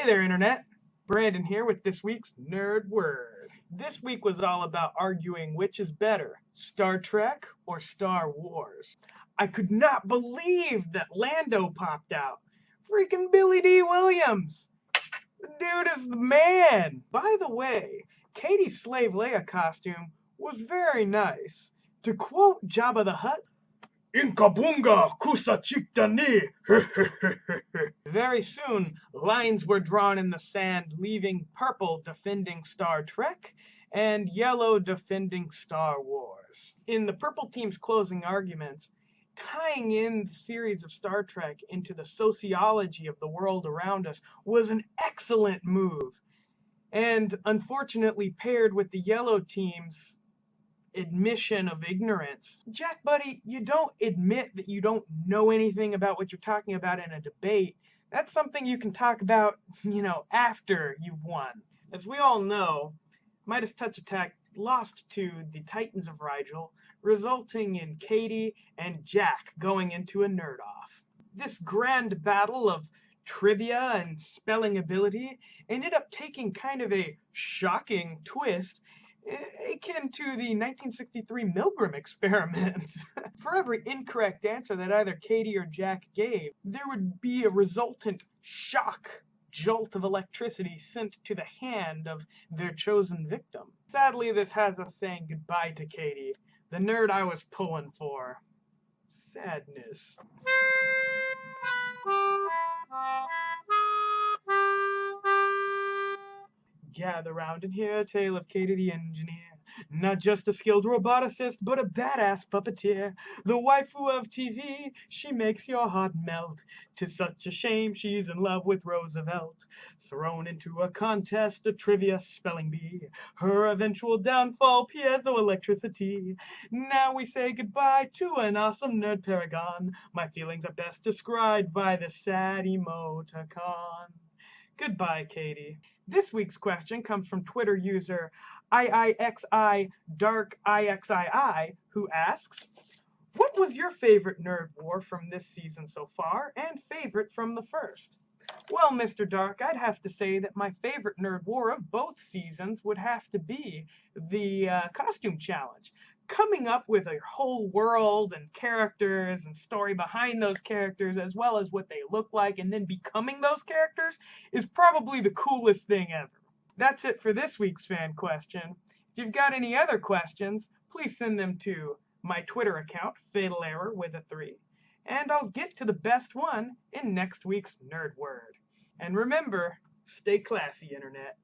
there, Internet. Brandon here with this week's Nerd Word. This week was all about arguing which is better, Star Trek or Star Wars. I could not believe that Lando popped out. Freaking Billy D. Williams. The dude is the man. By the way, Katie's Slave Leia costume was very nice. To quote Jabba the Hutt, Inka bunga kusa chiktani. Very soon, lines were drawn in the sand, leaving purple defending Star Trek and yellow defending Star Wars. In the purple team's closing arguments, tying in the series of Star Trek into the sociology of the world around us was an excellent move, and unfortunately paired with the yellow team's admission of ignorance. Jack, buddy, you don't admit that you don't know anything about what you're talking about in a debate. That's something you can talk about, after you've won. As we all know, Midas Touch Attack lost to the Titans of Rigel, resulting in Katie and Jack going into a nerd-off. This grand battle of trivia and spelling ability ended up taking kind of a shocking twist, akin to the 1963 Milgram experiment. For every incorrect answer that either Katie or Jack gave, there would be a resultant shock jolt of electricity sent to the hand of their chosen victim. Sadly, this has us saying goodbye to Katie, the nerd I was pulling for. Sadness. Gather round and hear a tale of Katie the engineer. Not just a skilled roboticist, but a badass puppeteer. The waifu of TV, she makes your heart melt. 'Tis such a shame she's in love with Roosevelt. Thrown into a contest, a trivia spelling bee. Her eventual downfall, piezoelectricity. Now we say goodbye to an awesome nerd paragon. My feelings are best described by the sad emoticon. Goodbye, Katie. This week's question comes from Twitter user IIXI Dark IXII, who asks, what was your favorite nerd war from this season so far, and favorite from the first? Well, Mr. Dark, I'd have to say that my favorite nerd war of both seasons would have to be the costume challenge. Coming up with a whole world and characters and story behind those characters, as well as what they look like, and then becoming those characters, is probably the coolest thing ever. That's it for this week's fan question. If you've got any other questions, please send them to my Twitter account, Fatal Error with a 3, and I'll get to the best one in next week's Nerd Word. And remember, stay classy, Internet.